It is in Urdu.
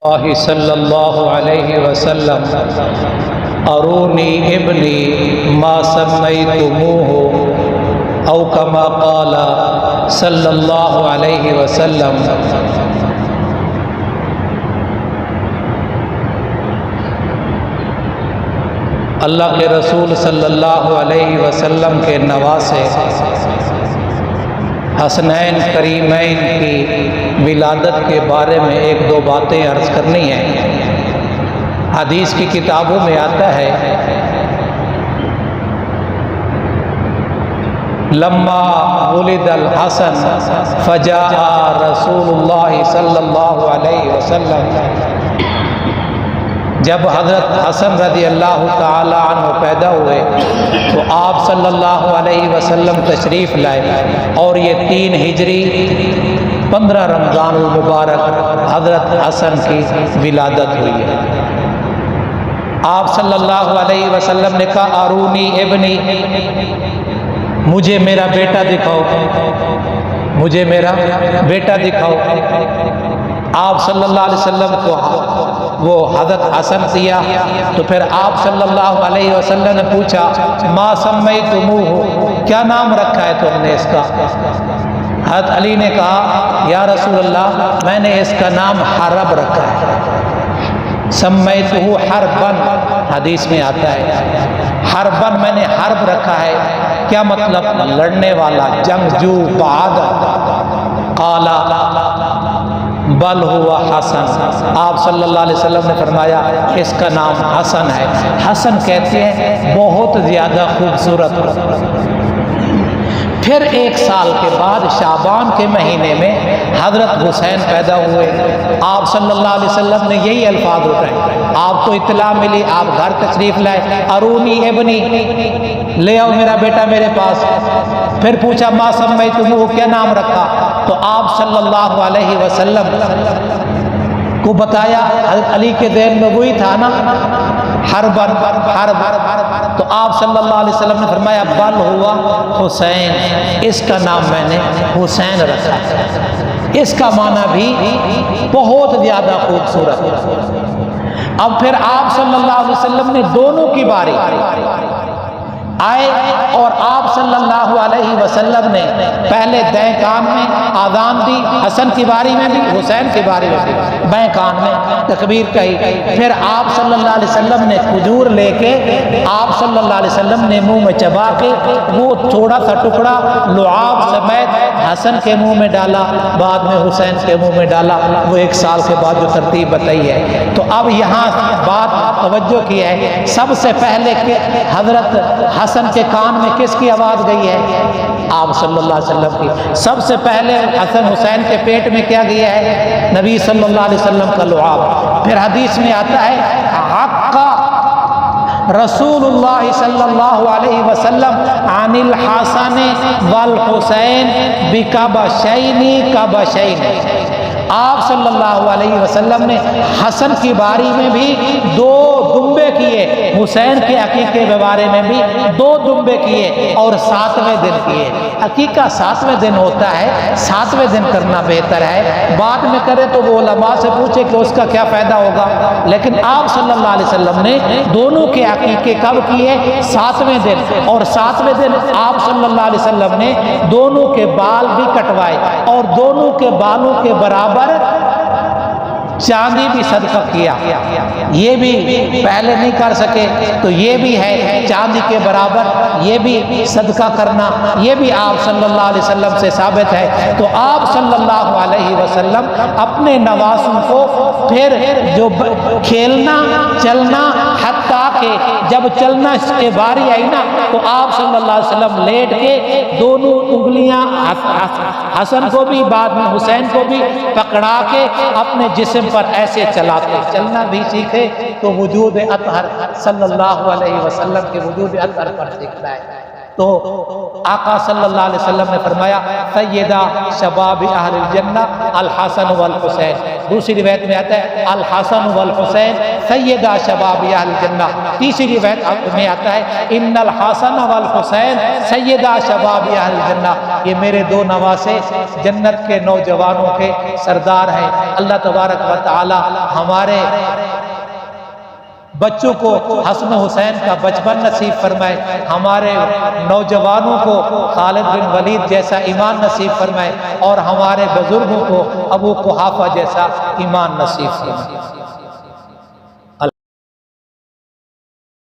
اللہ صلی اللہ علیہ وسلم ارونی ابنی ما سمیتموہ او کما قال صلی اللہ علیہ وسلم۔ اللہ کے رسول صلی اللہ علیہ وسلم کے نواسے حسنین کریمین کی ولادت کے بارے میں ایک دو باتیں عرض کرنی ہیں۔ حدیث کی کتابوں میں آتا ہے لما ولد الحسن فجاء رسول اللہ صلی اللہ علیہ وسلم، جب حضرت حسن رضی اللہ تعالی عنہ پیدا ہوئے تو آپ صلی اللہ علیہ وسلم تشریف لائے، اور یہ 3 ہجری 15 رمضان المبارک حضرت حسن کی ولادت ہوئی ہے۔ آپ صلی اللہ علیہ وسلم نے کہا ارونی ابنی، مجھے میرا بیٹا دکھاؤ، مجھے میرا بیٹا دکھاؤ۔ آپ صلی اللہ علیہ وسلم کو وہ حضرت حسن دیا، تو پھر آپ صلی اللہ علیہ وسلم نے پوچھا ما سمیتموہ، کیا نام رکھا ہے تم نے اس کا؟ حضرت علی نے کہا یا رسول اللہ، میں نے اس کا نام حرب رکھا ہے، سمیتہ حربا، حدیث میں آتا ہے حربا، میں نے حرب رکھا ہے، کیا مطلب؟ لڑنے والا، جنگجو، بہادر۔ قال بل ہوا حسن، آپ صلی اللہ علیہ وسلم نے فرمایا اس کا نام حسن ہے۔ حسن کہتے ہیں بہت زیادہ خوبصورت۔ پھر 1 سال کے بعد شعبان کے مہینے میں حضرت حسین پیدا ہوئے۔ آپ صلی اللہ علیہ وسلم نے یہی الفاظ اٹھائے، آپ کو اطلاع ملی، آپ گھر تشریف لائے، ارونی ابنی، لے آؤ میرا بیٹا میرے پاس۔ پھر پوچھا ما سمیتموہ، کیا نام رکھا؟ تو آپ صلی اللہ علیہ وسلم کو بتایا، حضرت علی کے ذہن میں وہی تھا نا، حرب۔ تو آپ صلی اللہ علیہ وسلم نے فرمایا بل ہوا حسین، اس کا نام میں نے حسین رکھا۔ اس کا معنی بھی بہت زیادہ خوبصورت۔ اب پھر آپ صلی اللہ علیہ وسلم نے دونوں کی باری آئے، اور آپ صلی اللہ علیہ وسلم نے پہلے دائیں کان میں آذان دی، حسن کی باری میں بھی، حسین کی باری میں بھی بائیں کان میں تکبیر کہی۔ پھر آپ صلی اللہ علیہ وسلم نے کھجور لے کے آپ صلی اللہ علیہ وسلم نے منہ میں چبا کے وہ تھوڑا سا ٹکڑا لعاب سمیت حسن کے منہ میں ڈالا، بعد میں حسین کے منہ میں ڈالا۔ وہ 1 سال کے بعد جو ترتیب بتائی ہے، تو اب یہاں بات توجہ کی ہے، سب سے پہلے کہ حضرت حسن کے کان میں کس کی آواز گئی ہے؟ آپ صلی اللہ علیہ وسلم کی۔ سب سے پہلے حسن حسین کے پیٹ میں کیا گیا ہے؟ نبی صلی اللہ علیہ وسلم کا لعاب۔ پھر حدیث میں آتا ہے حق رسول اللہ صلی اللہ علیہ وسلم عن الحسن والحسین بکبشین کبشین، آپ صلی اللہ علیہ وسلم نے حسن کی باری میں بھی 2 دمبے کیے، حسین کے عقیقے کے بارے میں بھی 2 دمبے کیے، اور 7ویں دن کیے۔ عقیقہ 7ویں دن ہوتا ہے، 7ویں دن کرنا بہتر ہے، بعد میں کرے تو وہ علماء سے پوچھے کہ اس کا کیا فائدہ ہوگا، لیکن آپ صلی اللہ علیہ وسلم نے دونوں کے عقیقے کب کیے؟ 7ویں دن، اور 7ویں دن آپ صلی اللہ علیہ وسلم نے دونوں کے بال بھی کٹوائے، اور دونوں کے بالوں کے برابر چاندی بھی صدقہ کیا۔ یہ بھی پہلے نہیں کر سکے تو یہ بھی ہے چاندی کے برابر، یہ بھی صدقہ کرنا، یہ بھی آپ صلی اللہ علیہ وسلم سے ثابت ہے۔ تو آپ صلی اللہ علیہ وسلم اپنے نواسوں کو پھر جو کھیلنا چلنا، حتیٰ کہ جب چلنا کے باری آئی نا تو آپ صلی اللہ علیہ وسلم لیٹ کے دونوں انگلیاں حسن کو بھی بعد میں حسین کو بھی پکڑا کے اپنے جسم پر ایسے چلاتے۔ چلنا بھی سیکھے تو وجود اطہر صلی اللہ علیہ وسلم کے وجود اطہر پر سیکھتا ہے۔ تو آقا صلی اللہ علیہ وسلم نے فرمایا سیدہ شباب اہل الجنہ الحسن والحسین. دوسری روایت میں آتا ہے الحسن والحسین سیدہ شباب اہل الجنہ. تیسری روایت میں آتا ہے ان الحسن والحسین سیدہ شباب اہل الجنہ. یہ میرے دو نواسے جنت کے نوجوانوں کے سردار ہیں. اللہ تبارک و تعالی ہمارے بچوں کو حسن و حسین کا بچپن نصیب فرمائے, ہمارے نوجوانوں کو خالد بن ولید جیسا ایمان نصیب فرمائے, اور ہمارے بزرگوں کو ابو قحافہ جیسا ایمان نصیب فرمائے.